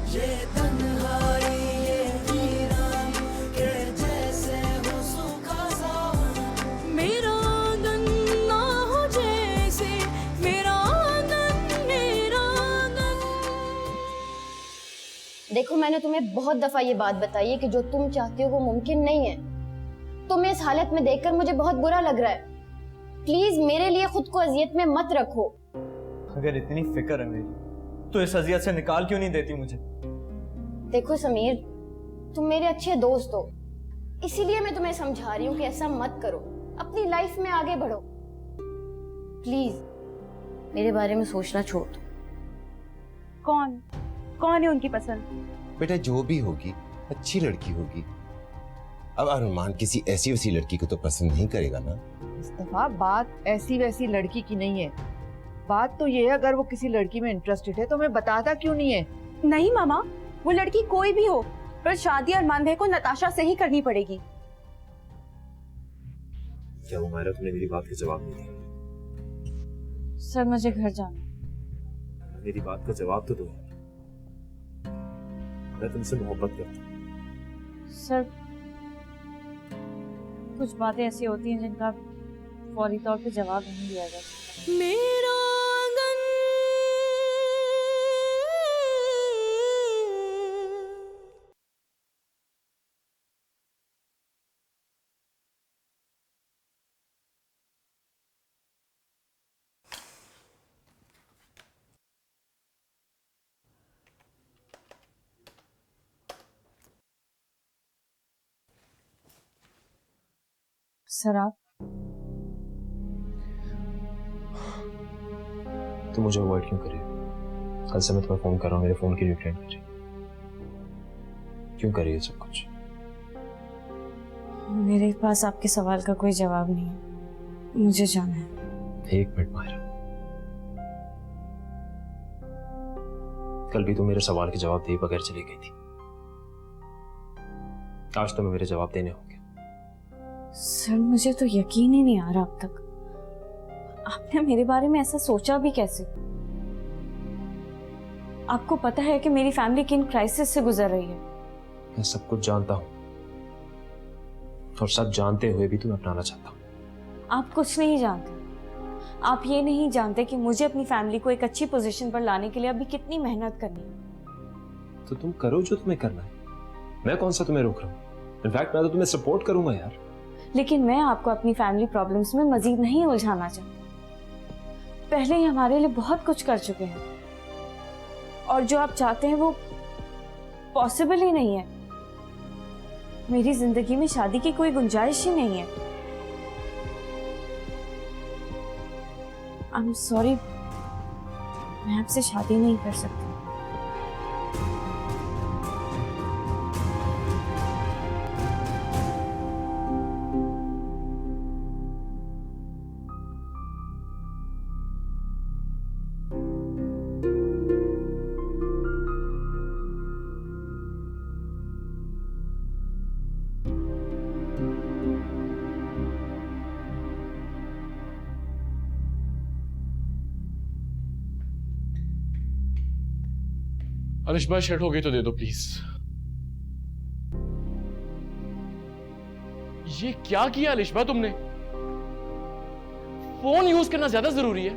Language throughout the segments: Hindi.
ये तन्हाई ये वीरानी के जैसे हो सूखा सा मेरा आंगन ना हो जैसे मेरा आंगन मेरा आंगन। देखो मैंने तुम्हें बहुत दफा ये बात बताई है कि जो तुम चाहते हो वो मुमकिन नहीं है। तुम्हें इस हालत में देखकर मुझे बहुत बुरा लग रहा है। प्लीज मेरे लिए खुद को अजियत में मत रखो। अगर इतनी फिक्र है मेरी तो इस अजियत से निकाल क्यों नहीं देती मुझे? देखो समीर, तुम मेरे अच्छे दोस्त हो, इसीलिए मैं तुम्हें समझा रही हूँ कि ऐसा मत करो, अपनी लाइफ में आगे बढ़ो। प्लीज मेरे बारे में सोचना छोड़ दो। कौन कौन है उनकी पसंद? बेटा जो भी होगी अच्छी लड़की होगी। अब अरमान किसी ऐसी वैसी लड़की को तो पसंद नहीं करेगा ना। मुस्तफा, बात ऐसी वैसी लड़की की नहीं है। बात तो ये है, अगर वो किसी लड़की में इंटरेस्टेड है तो मैं बताता क्यों नहीं है? नहीं मामा, वो लड़की कोई भी हो, पर शादी अरमान भाई को नताशा से ही करनी पड़ेगी। क्या उमैरा तुमने मेरी बात का जवाब नहीं दिया? सर मुझे घर जाना। मेरी बात का जवाब तो दो। मैं तुमसे मोहब्बत करता हूँ। सर कुछ बातें ऐसी होती हैं जिनका फौरी तौर पे जवाब नहीं दिया जा सकता। मेरा आंगन सर आप तुम मुझे अवॉइड क्यों कर रही हो? कल से मैं तुम्हें फोन कर रहा हूँ, मेरे फोन की रिटर्न कीजिए। क्यों कर रही है सब कुछ? मेरे पास आपके सवाल का कोई जवाब नहीं है, मुझे जाना है। एक मिनट माहिरा, कल भी तुम मेरे सवाल के जवाब दिए बगैर चली गई थी। आज तुम्हें मेरे जवाब देने होंगे। सर मुझे तो यकीन ही नहीं आ रहा अब तक, आपने मेरे बारे में ऐसा सोचा भी कैसे? आपको पता है कि मेरी फैमिली किन क्राइसिस से गुजर रही है। मैं सब कुछ जानता हूँ और सब जानते हुए भी तुम्हें अपनाना चाहता हूँ। आप कुछ नहीं जानते। आप ये नहीं जानते कि मुझे अपनी फैमिली को एक अच्छी पोजीशन पर लाने के लिए अभी कितनी मेहनत करनी है। तो तुम करो जो तुम्हें करना है, मैं कौन सा तुम्हें रोक रहा हूँ? इनफैक्ट मैं तो तुम्हें सपोर्ट करूंगा यार। लेकिन मैं आपको अपनी फैमिली प्रॉब्लम्स में मजीद नहीं उलझाना चाहती। पहले ही हमारे लिए बहुत कुछ कर चुके हैं और जो आप चाहते हैं वो पॉसिबल ही नहीं है। मेरी जिंदगी में शादी की कोई गुंजाइश ही नहीं है। आई एम सॉरी, मैं आपसे शादी नहीं कर सकती। अलिशबा शेड हो गई तो दे दो प्लीज। ये क्या किया अलिशबा तुमने? फोन यूज करना ज्यादा जरूरी है,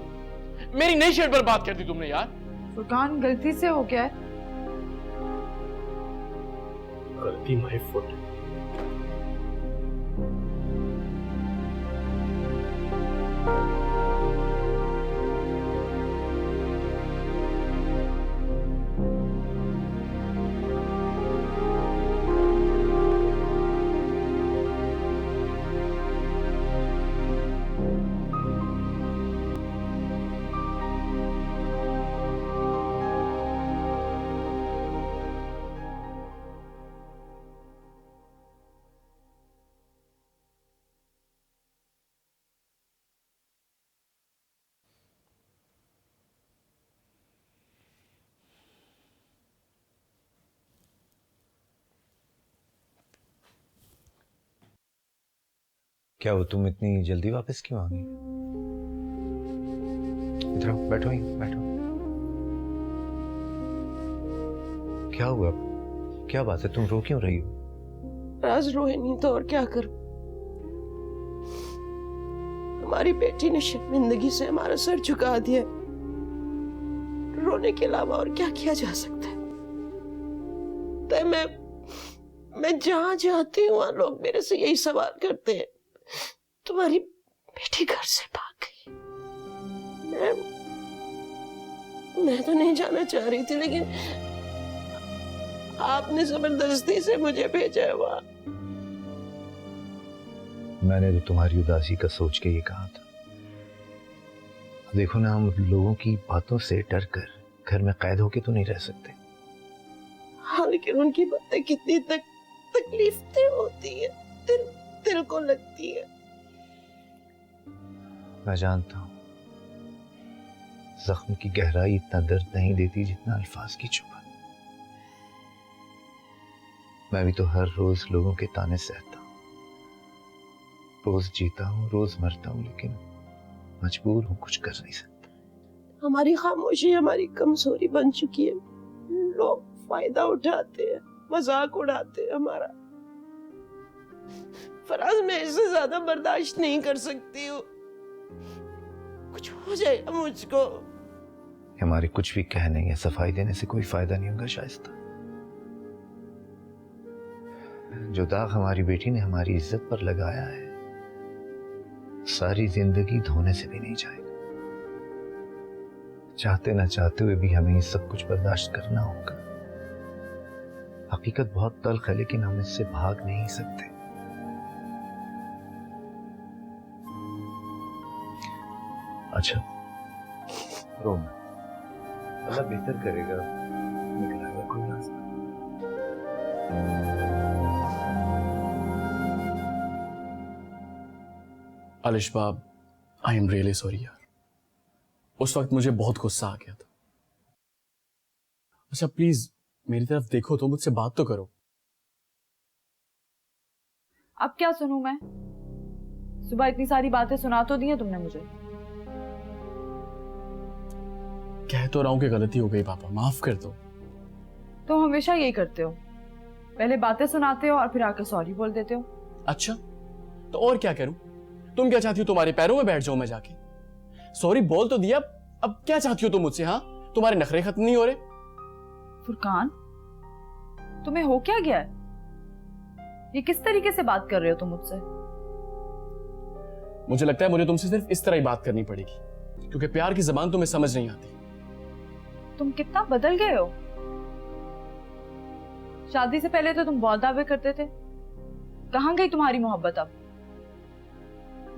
मेरी नई शेड पर बात कर दी तुमने यार। फुरकान, गलती से हो गया है। गलती माय फुट। क्या वो तुम इतनी जल्दी वापस क्यों आ गई? इधर आओ, बैठो ही बैठो। क्या हुआ? क्या बात है, तुम रो क्यों रही हो? राज रोए नहीं तो और क्या करूं? हमारी बेटी ने शर्मिंदगी से हमारा सर झुका दिया। रोने के अलावा और क्या किया जा सकता है? तो मैं जहां जाती हूँ वहां लोग मेरे से यही सवाल करते हैं, तुम्हारी बेटी घर से भाग गई। मैं तो नहीं जाना चाह रही थी, लेकिन आपने जबरदस्ती से मुझे भेजा है वहां। मैंने तो तुम्हारी उदासी का सोच के ये कहा था। देखो ना, हम लोगों की बातों से डर कर घर में कैद होके तो नहीं रह सकते। हाँ, लेकिन उनकी बातें कितनी तकलीफ होती है, दिल को लगती है। मैं जानता हूं, जख्म की गहराई इतना दर्द नहीं देती जितना अल्फाज की चुभन। मैं भी तो हर रोज लोगों के ताने सहता हूं, रोज जीता हूं, रोज मरता हूं, लेकिन मजबूर हूं, कुछ कर नहीं सकता। हमारी खामोशी हमारी कमजोरी बन चुकी है। लोग फायदा उठाते हैं, मजाक उड़ाते हैं हमारा। फराज, मैं इससे ज्यादा बर्दाश्त नहीं कर सकती हूँ। कुछ हो जाएगा मुझको। हमारे कुछ भी कहने या सफाई देने से कोई फायदा नहीं होगा शाइस्ता। जो दाग हमारी बेटी ने हमारी इज्जत पर लगाया है, सारी जिंदगी धोने से भी नहीं जाएगा। चाहते ना चाहते हुए भी हमें ये सब कुछ बर्दाश्त करना होगा। हकीकत बहुत तल्ख है, लेकिन हम इससे भाग नहीं सकते। अच्छा, रो मत, अल्लाह बेहतर करेगा, निकलेगा कोई रास्ता। आलिश बाब, आई एम रियली सॉरी यार। उस वक्त मुझे बहुत गुस्सा आ गया था। अच्छा प्लीज मेरी तरफ देखो तो, मुझसे बात तो करो। अब क्या सुनूं मैं? सुबह इतनी सारी बातें सुना तो दी हैं तुमने मुझे। कह तो रहा हूं कि गलती हो गई पापा, माफ कर दो। तुम हमेशा यही करते हो, पहले बातें सुनाते हो और फिर आकर सॉरी बोल देते हो। अच्छा तो और क्या करूं? तुम क्या चाहती हो, तुम्हारे पैरों में बैठ जाऊं मैं जाके? सॉरी बोल तो दिया, अब क्या चाहती हो तुम मुझसे? हाँ, तुम्हारे नखरे खत्म नहीं हो रहे? फुरकान, तुम्हें हो क्या गया है? ये किस तरीके से बात कर रहे हो तुम मुझसे? मुझे लगता है मुझे तुमसे सिर्फ इस तरह ही बात करनी पड़ेगी, क्योंकि प्यार की जबान तुम्हें समझ नहीं आती। तुम कितना बदल गए हो। शादी से पहले तो तुम बहुत दावे करते थे, कहां गई तुम्हारी मोहब्बत अब?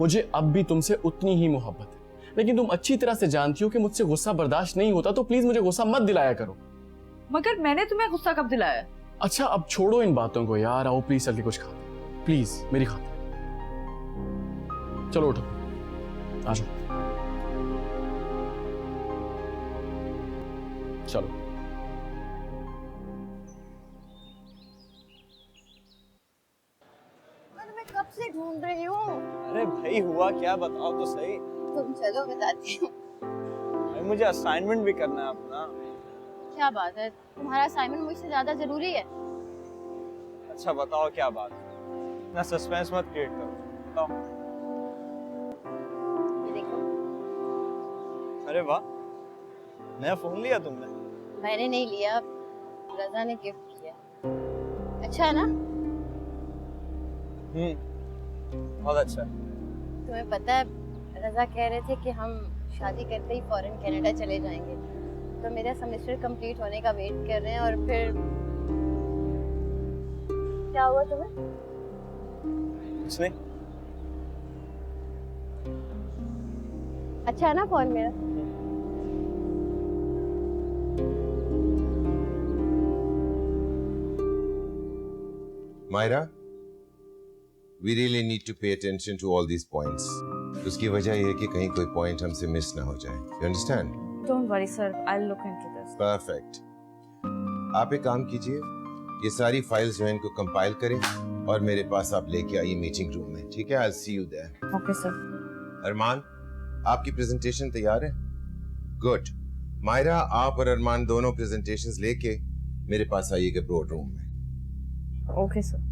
मुझे अब भी तुमसे उतनी ही मोहब्बत है, लेकिन तुम अच्छी तरह से जानती हो कि मुझसे गुस्सा बर्दाश्त नहीं होता, तो प्लीज मुझे गुस्सा मत दिलाया करो। मगर मैंने तुम्हें गुस्सा कब दिलाया? अच्छा अब छोड़ो इन बातों को यार, आओ प्लीज चल के कुछ खाते, प्लीज मेरी खाते। चलो उठो, आ जाओ, चलो। मैं कब से ढूंढ रही हूँ। अरे भाई हुआ क्या, बताओ तो सही। तुम चलो बताती हूँ। भाई मुझे असाइनमेंट भी करना है अपना। क्या बात है, तुम्हारा असाइनमेंट मुझसे ज्यादा जरूरी है? अच्छा बताओ क्या बात, ना सस्पेंस मत क्रिएट करो, बताओ। ये देखो। अरे वाह, नया फोन लिया तुमने? मैंने नहीं लिया, रजा ने गिफ्ट किया। अच्छा है ना? बहुत अच्छा है। तुम्हें पता है, रजा कह रहे थे कि हम शादी करते ही फॉरेन कनाडा चले जाएंगे, तो मेरा सेमेस्टर कंप्लीट होने का वेट कर रहे हैं। और फिर क्या हुआ तुम्हें? कुछ नहीं। अच्छा है ना फोन मेरा? Myra, we really need to pay attention to all these points. उसकी वजह यह है कि कहीं कोई पॉइंट हमसे मिस ना हो जाए। You understand? Don't worry sir, I'll look into this. Perfect. आप एक काम कीजिए, ये सारी फाइल्स जो है इनको कंपाइल करें और मेरे पास आप लेके आइए मीटिंग रूम में, ठीक है? I'll see you there. Okay sir. अरमान, आपकी प्रेजेंटेशन तैयार है? गुड। मायरा, आप और अरमान दोनों प्रेजेंटेशंस लेके मेरे पास आइएगा ब्रोड रूम में। Okay sir.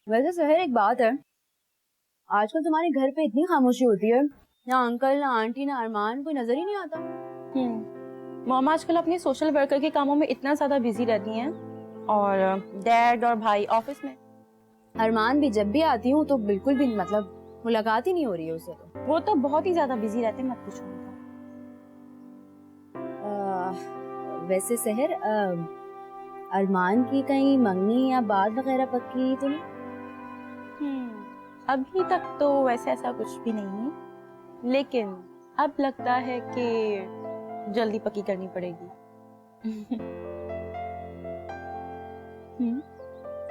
वैसे सहर, एक बात है, आजकल तुम्हारे घर पे इतनी खामोशी होती है, ना अंकल ना आंटी ना अरमान, कोई नजर ही नहीं आता। मॉम आजकल अपने सोशल वर्कर के कामों में इतना ज्यादा बिजी रहती हैं और डैड और भाई ऑफिस में। अरमान भी जब भी आती हूँ तो बिल्कुल भी मतलब मुलाकात ही नहीं हो रही है उससे। तो वो तो बहुत ही ज्यादा बिजी रहते हैं, मत पूछो उनका। वैसे सहर, अरमान की कहीं मंगनी या बात वगैरह पक्की तो नहीं? अभी तक तो वैसे ऐसा कुछ भी नहीं है, लेकिन अब लगता है कि जल्दी पक्की करनी पड़ेगी।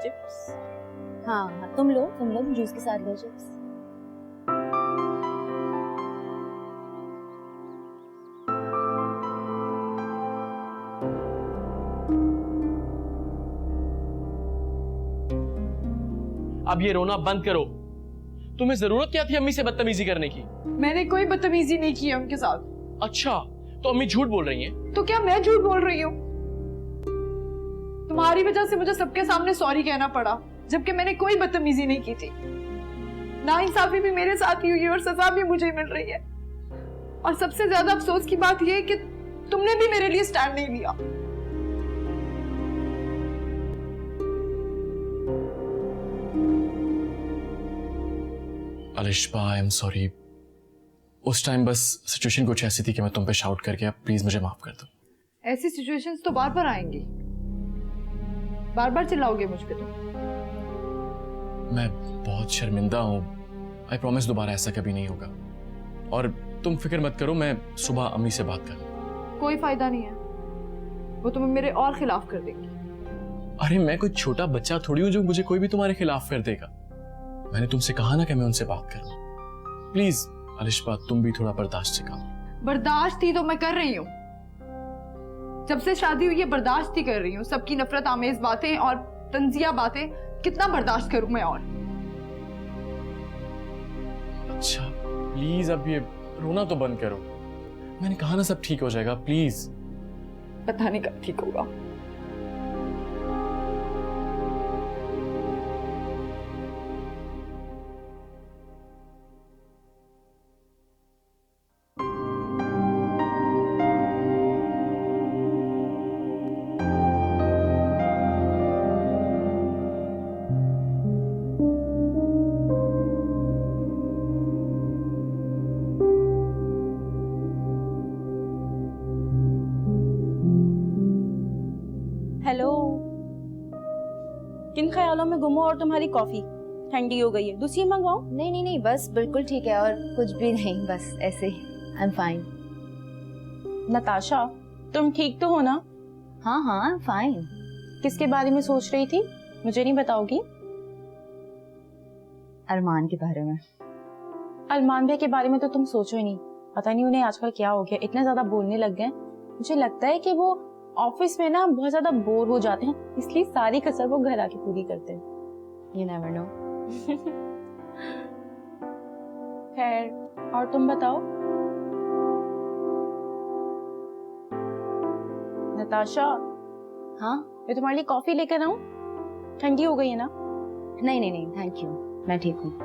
चिप्स? हाँ हाँ, तुम लो जूस के साथ लो चिप्स। अब ये रोना बंद करो। तुम्हें जरूरत क्या थी अम्मी से बदतमीजी करने की? मैंने कोई बदतमीजी नहीं की है उनके साथ। अच्छा, तो अम्मी झूठ बोल रही हैं? तो क्या मैं झूठ बोल रही हूँ? तुम्हारी वजह से मुझे सबके सामने सॉरी कहना पड़ा, जबकि मैंने कोई बदतमीजी नहीं की थी। नाइंसाफी भी मेरे साथ ही हुई है और सजा भी मुझे मिल रही है। और सबसे ज्यादा अफसोस की बात यह है कि तुमने भी मेरे लिए स्टैंड नहीं लिया। Alishba, I am sorry. उस टाइम बस सिचुएशन कुछ ऐसी थी कि मैं तुम पे शाउट कर गया। प्लीज मुझे माफ कर दो। ऐसी सिचुएशंस तो बार बार आएंगी, बार बार चिल्लाओगे मुझ पे तुम। मैं बहुत शर्मिंदा हूँ। आई प्रॉमिस दोबारा ऐसा कभी नहीं होगा। और तुम फिक्र मत करो, मैं सुबह अम्मी से बात कर लूँ। कोई फायदा नहीं है, वो तुम्हें मेरे और खिलाफ कर देंगी। अरे मैं कोई छोटा बच्चा थोड़ी हूँ जो मुझे कोई भी तुम्हारे खिलाफ कर देगा। मैंने तुमसे कहा ना कि मैं उनसे बात करूँ। प्लीज अलिशबा, तुम भी थोड़ा बर्दाश्त सिखाओ। बर्दाश्त ही तो मैं कर रही हूँ। जब से शादी हुई है बर्दाश्त ही कर रही हूँ। सबकी नफरत आमेज बातें और तंजिया बातें कितना बर्दाश्त करूँ मैं? और अच्छा प्लीज अब ये रोना तो बंद करो। मैंने कहा ना सब ठीक हो जाएगा। प्लीज। पता नहीं कब ठीक होगा। हेलो, किन ख्यालों में गुम हो और तुम्हारी कॉफी ठंडी हो गई है? दूसरी मंगवाऊं? नहीं, बस बिल्कुल ठीक है और कुछ भी नहीं, बस ऐसे ही। I'm fine. नताशा, तुम ठीक तो हो ना? हाँ हाँ, आई एम फाइन। किसके बारे में सोच रही थी, मुझे नहीं बताओगी? अरमान के बारे में। अरमान भाई के बारे में तो तुम सोचो ही नहीं। पता नहीं उन्हें आजकल क्या हो गया, इतने ज्यादा बोलने लग गए। मुझे लगता है कि वो ऑफिस में ना बहुत ज्यादा बोर हो जाते हैं, इसलिए सारी कसर वो घर आके पूरी करते हैं। You never know। खैर, और तुम बताओ नताशा। हाँ, मैं तुम्हारे लिए कॉफी लेकर आऊं? ठंडी हो गई है ना? नहीं, थैंक यू, मैं ठीक हूँ।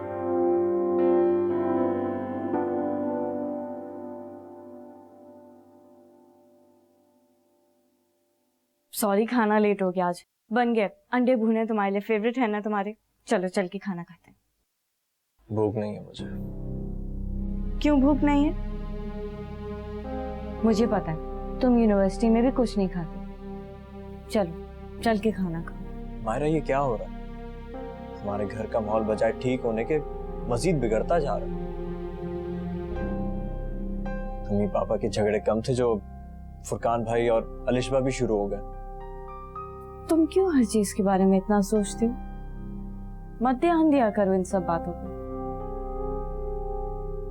सॉरी, खाना लेट हो गया आज। बन गए अंडे भुने, तुम्हारे लिए फेवरेट है ना तुम्हारे। चलो चल के खाना खाते हैं। भूख नहीं है मुझे। क्यों भूख नहीं है? मुझे पता है तुम यूनिवर्सिटी में भी कुछ नहीं खाते। चलो चल के खाना खाओ। मायरा, ये क्या हो रहा है? हमारे घर का माहौल बजाय ठीक होने के मजीद बिगड़ता जा रहा है। मम्मी पापा के झगड़े कम थे जो फुरकान भाई और अलिशबा भी शुरू हो गए। तुम क्यों हर चीज के बारे में इतना सोचती हो? मत ध्यान दिया करो इन सब बातों पर।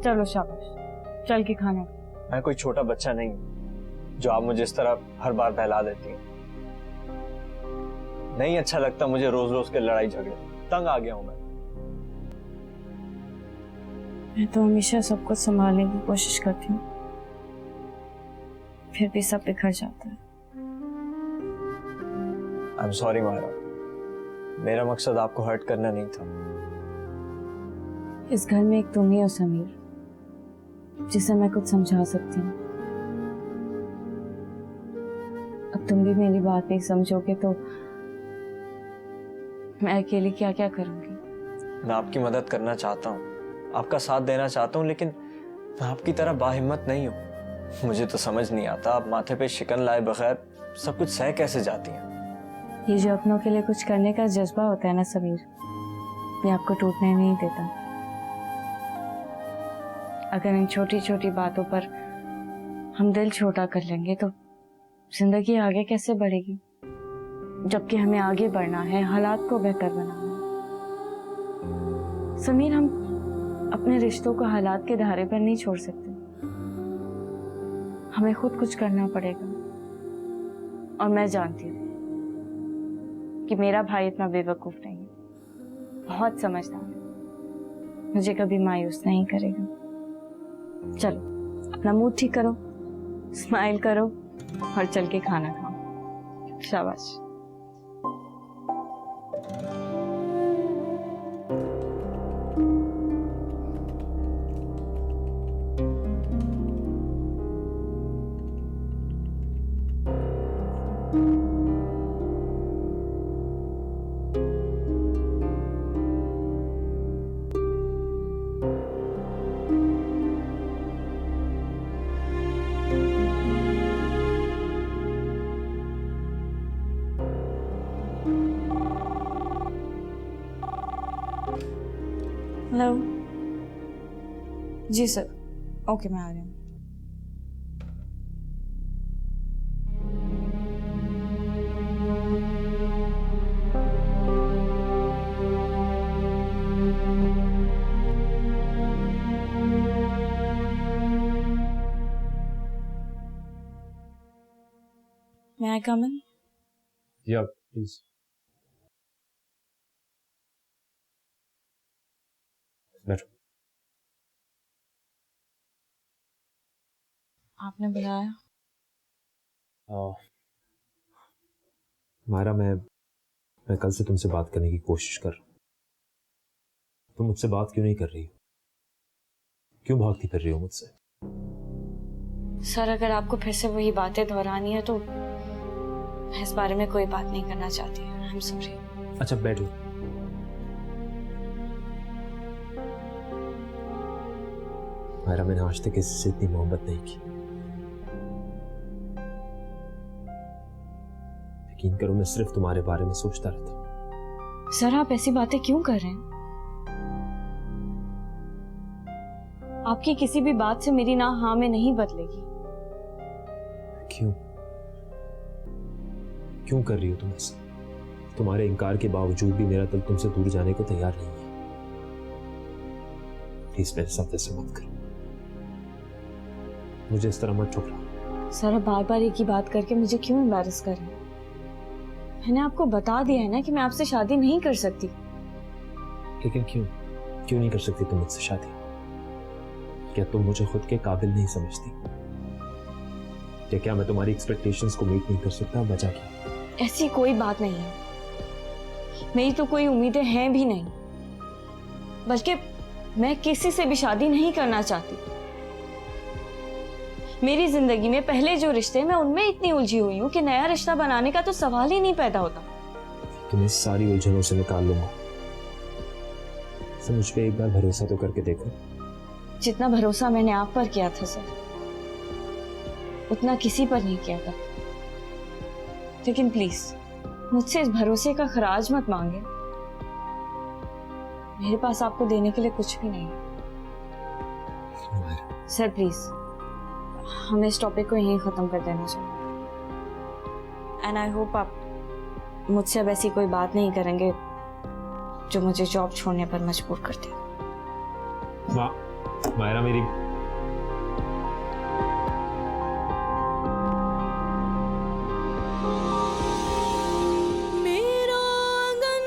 चलो शाबाश, चल के खाना। मैं कोई छोटा बच्चा नहीं हूं जो आप मुझे इस तरह हर बार बहला देती हैं। नहीं अच्छा लगता मुझे रोज रोज के लड़ाई झगड़े। तंग आ गया हूं मैं तो हमेशा सब कुछ संभालने की कोशिश करती हूँ, फिर भी सब बिखर जाता है। आई एम सॉरी मायरा, मेरा मकसद आपको हर्ट करना नहीं था। इस घर में एक तुम ही हो समीर, जिसे मैं कुछ समझा सकती हूँ। अब तुम भी मेरी बात नहीं समझोगे तो मैं अकेली क्या क्या करूंगी। मैं आपकी मदद करना चाहता हूँ, आपका साथ देना चाहता हूँ, लेकिन मैं आपकी तरह बाहिम्मत नहीं हूँ। मुझे तो समझ नहीं आता आप माथे पे शिकन लाए बगैर सब कुछ सह कैसे जाती हैं। ये जो अपनों के लिए कुछ करने का जज्बा होता है ना समीर, ये आपको टूटने नहीं देता। अगर इन छोटी छोटी बातों पर हम दिल छोटा कर लेंगे तो जिंदगी आगे कैसे बढ़ेगी, जबकि हमें आगे बढ़ना है, हालात को बेहतर बनाना है। समीर, हम अपने रिश्तों को हालात के सहारे पर नहीं छोड़ सकते, हमें खुद कुछ करना पड़ेगा। और मैं जानती हूँ कि मेरा भाई इतना बेवकूफ नहीं है, बहुत समझदार है, मुझे कभी मायूस नहीं करेगा। चलो अपना मूड ठीक करो, स्माइल करो और चल के खाना खाओ। शाबाश। हेलो। जी सर, ओके मैं आ रही हूँ। May I come in? Yeah, please. बैठो। आपने बुलाया? मायरा, मैं कल से तुमसे बात करने की कोशिश कर रहा हूँ। तुम मुझसे बात क्यों नहीं कर रही हो? क्यों भागती फिर रही हो मुझसे? सर, अगर आपको फिर से वही बातें दोहरानी है तो मैं इस बारे में कोई बात नहीं करना चाहती। I am sorry. अच्छा बैठो। मायरा, मैंने आज तक किसी से इतनी मोहब्बत नहीं की। यकीन करो, मैं सिर्फ तुम्हारे बारे में सोचता रहता हूँ। सर, आप ऐसी बातें क्यों कर रहे हैं? आपकी किसी भी बात से मेरी ना हाँ में नहीं बदलेगी। क्यों क्यों कर रही हो तुम ऐसा? तुम्हारे इनकार के बावजूद भी मेरा दिल तुमसे दूर जाने को तैयार नहीं है। प्लीज मेरे साथ ऐसे मत करो, मुझे इस तरह मत ठुकराओ। सर, बार बार एक ही बात करके मुझे क्यों एम्बैरस कर रहे हैं? मैंने आपको बता दिया है ना कि मैं आपसे शादी नहीं कर सकती। लेकिन क्यों क्यों नहीं कर सकती तुम मुझसे शादी? क्या तुम मुझे खुद के काबिल नहीं समझती? क्या मैं तुम्हारी एक्सपेक्टेशंस को मीट नहीं कर सकता? वजह क्या? ऐसी कोई बात नहीं है, मेरी तो कोई उम्मीदें हैं भी नहीं, बल्कि मैं किसी से भी शादी नहीं करना चाहती। मेरी जिंदगी में पहले जो रिश्ते, मैं उनमें इतनी उलझी हुई हूँ कि नया रिश्ता बनाने का तो सवाल ही नहीं पैदा होता। तुम्हें सारी उलझनों से निकाल लूंगा। मुझ पे एक बार भरोसा तो करके देखो। जितना भरोसा मैंने आप पर किया था सर, उतना किसी पर नहीं किया था। लेकिन प्लीज मुझसे इस भरोसे का खराज मत मांगे। मेरे पास आपको देने के लिए कुछ भी नहीं है। सर प्लीज, हमें इस टॉपिक को यहीं खत्म कर देना चाहिए। एंड आई होप आप मुझसे अब ऐसी कोई बात नहीं करेंगे जो मुझे जॉब छोड़ने पर मजबूर कर दे। मायरा, मेरी मेरा आंगन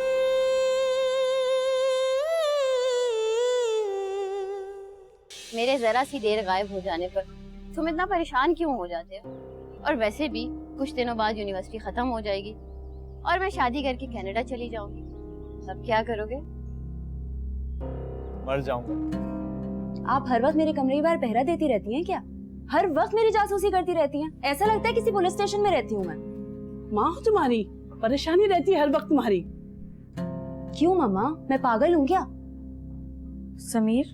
मेरे जरा सी देर गायब हो जाने पर तुम इतना परेशान क्यों हो जाते हो? और वैसे भी कुछ दिनों बाद यूनिवर्सिटी खत्म हो जाएगी और मैं शादी करके कनाडा चली जाऊंगी। अब क्या करोगे? मर जाऊंगा। आप हर वक्त मेरे कमरे के बाहर पहरा देती रहती हैं क्या? हर वक्त मेरी जासूसी करती रहती हैं? ऐसा लगता है किसी पुलिस स्टेशन में रहती हूँ मैं। माँ हो तुम्हारी, परेशानी रहती है हर वक्त तुम्हारी। क्यों मामा, मैं पागल हूँ क्या? समीर,